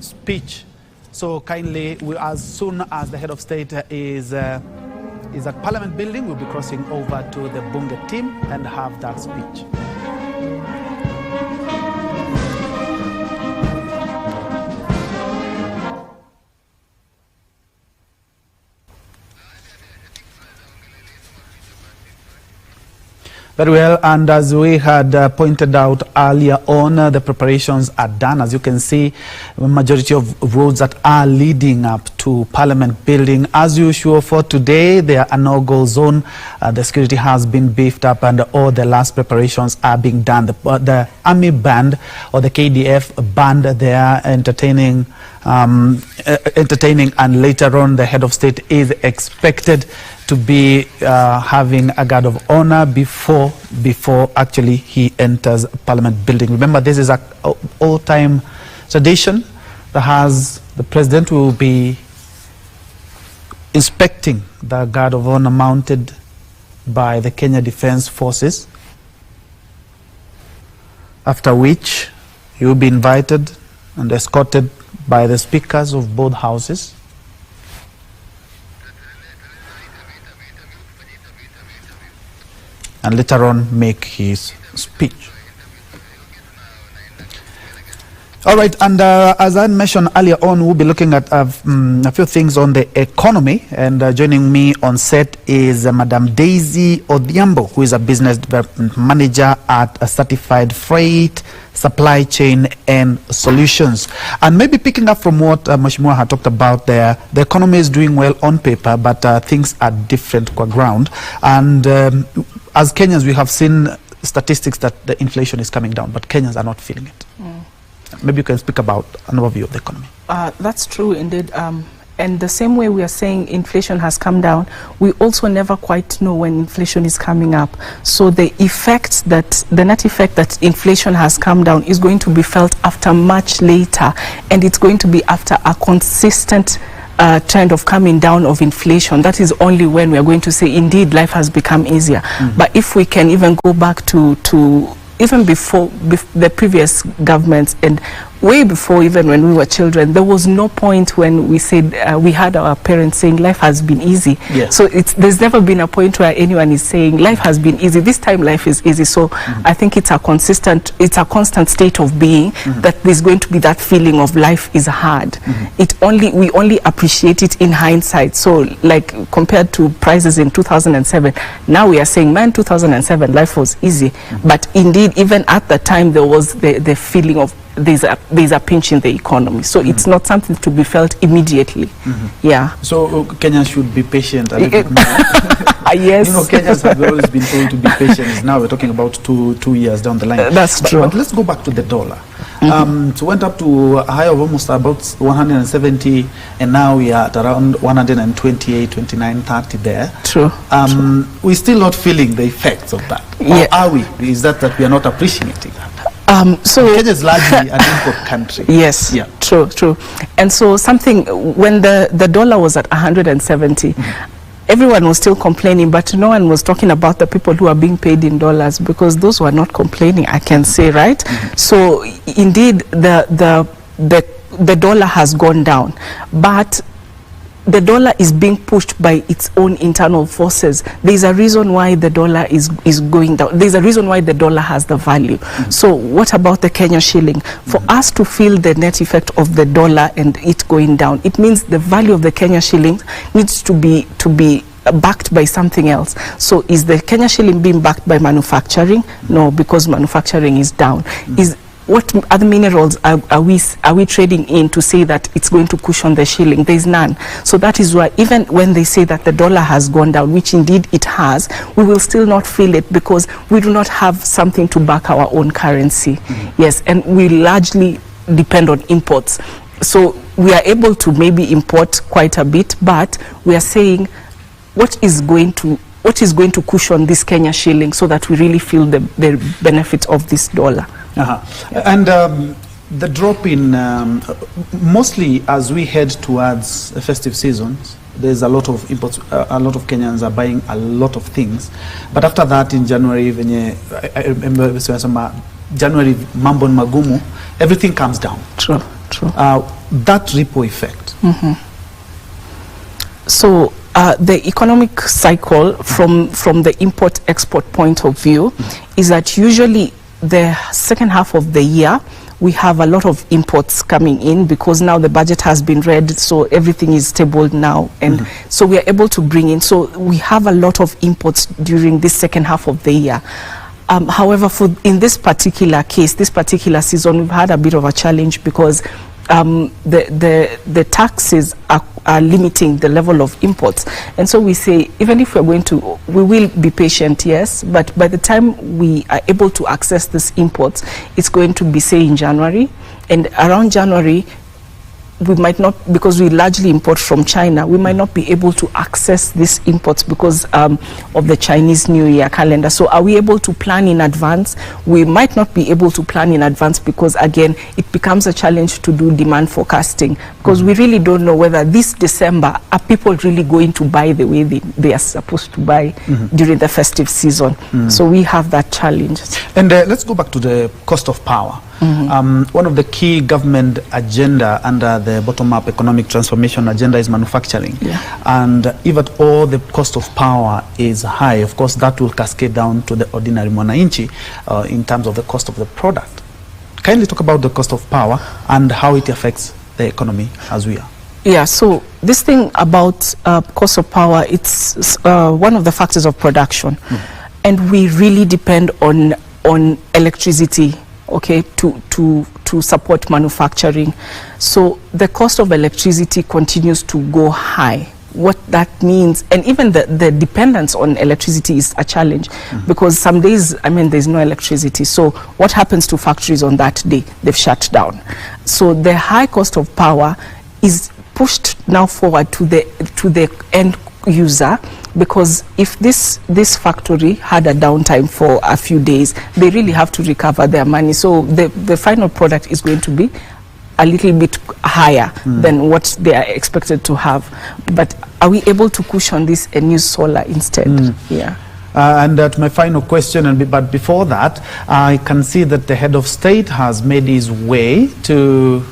speech. So kindly, as soon as the head of state is at Parliament building, we'll be crossing over to the Bunge team and have that speech. Very well, and as we had pointed out earlier on, the preparations are done. As you can see, the majority of roads that are leading up to Parliament building. As usual for today, there are no-go zone. The security has been beefed up and all the last preparations are being done. The army band or the KDF band, they are entertaining and later on the head of state is expected to be having a guard of honor before actually he enters Parliament building. Remember, this is an all-time tradition that has the president will be inspecting the guard of honor mounted by the Kenya Defence Forces, after which he will be invited and escorted by the speakers of both houses. And later on make his speech. All right, and as I mentioned earlier on, we'll be looking at a few things on the economy. And joining me on set is Madam Daisy Odhiambo, who is a business development manager at a Certified Freight Supply Chain and Solutions. And maybe picking up from what Mheshimiwa had talked about there, the economy is doing well on paper, but things are different on ground. And as Kenyans, we have seen statistics that the inflation is coming down, but Kenyans are not feeling it. Maybe you can speak about an overview of the economy. That's true indeed. And the same way we are saying inflation has come down, we also never quite know when inflation is coming up. So the net effect that inflation has come down is going to be felt after much later, and it's going to be after a consistent trend of coming down of inflation. That is only when we are going to say indeed life has become easier. But if we can even go back to even before the previous governments and way before even when we were children, there was no point when we said we had our parents saying life has been easy. Yes. So there's never been a point where anyone is saying life has been easy. This time life is easy. So I think it's a constant state of being that there's going to be that feeling of life is hard. We only appreciate it in hindsight. So like compared to prices in 2007, now we are saying, man, 2007 life was easy. But indeed, even at the time, there was the feeling of there's a pinch in the economy. So it's not something to be felt immediately. Yeah. So Kenya should be patient a little bit more. Yes. You know, Kenyans have always been told to be patient. Now we're talking about two years down the line. That's true. But let's go back to the dollar. So went up to a high of almost about 170, and now we are at around 128, 29, 30 there. True. We're still not feeling the effects of that. Or are we? Is that we are not appreciating that? So Kenya is largely an import country. Yes, yeah. True. And so when the dollar was at 170, everyone was still complaining, but no one was talking about the people who are being paid in dollars, because those who are not complaining, I can say, right? So indeed, the dollar has gone down, but the dollar is being pushed by its own internal forces. There's a reason why the dollar is going down. There's a reason why the dollar has the value. So what about the Kenya shilling? For us to feel the net effect of the dollar and it going down, it means the value of the Kenya shilling needs to be backed by something else. So is the Kenya shilling being backed by manufacturing? No, because manufacturing is down. What other minerals are we trading in to say that it's going to cushion the shilling? There is none. So that is why even when they say that the dollar has gone down, which indeed it has, we will still not feel it, because we do not have something to back our own currency. Yes, and we largely depend on imports. So we are able to maybe import quite a bit, but we are saying what is going to cushion this Kenya shilling so that we really feel the benefit of this dollar. And the drop in, mostly as we head towards festive seasons, there's a lot of imports, a lot of Kenyans are buying a lot of things. But after that, in January, I remember January, mambo magumu, everything comes down. True. True. That ripple effect. So the economic cycle from the import-export point of view is that usually the second half of the year we have a lot of imports coming in because now the budget has been read, so everything is tabled now, and so we are able to bring in. So we have a lot of imports during this second half of the year. However, in this particular case, this particular season, we've had a bit of a challenge because the taxes are limiting the level of imports, and so we say even if we will be patient, yes, but by the time we are able to access these imports, it's going to be, say, in January, and around January we might not, because we largely import from China, we might not be able to access these imports because of the Chinese New Year calendar. So are we able to plan in advance? We might not be able to plan in advance because, again, it becomes a challenge to do demand forecasting because we really don't know whether this December are people really going to buy the way they are supposed to buy during the festive season. So we have that challenge. And let's go back to the cost of power. One of the key government agenda under the bottom-up economic transformation agenda is manufacturing. And if at all the cost of power is high, of course that will cascade down to the ordinary mwananchi in terms of the cost of the product. Kindly talk about the cost of power and how it affects the economy as we are. Yeah, so this thing about cost of power, it's one of the factors of production. And we really depend on electricity, okay, to support manufacturing. So the cost of electricity continues to go high. What that means, and even the dependence on electricity is a challenge because some days, I mean, there's no electricity. So what happens to factories on that day? They've shut down. So the high cost of power is pushed now forward to the end user, because if this factory had a downtime for a few days, they really have to recover their money. So the final product is going to be a little bit higher than what they are expected to have. But are we able to cushion this and use solar instead? Yeah. And my final question, but before that, I can see that the head of state has made his way to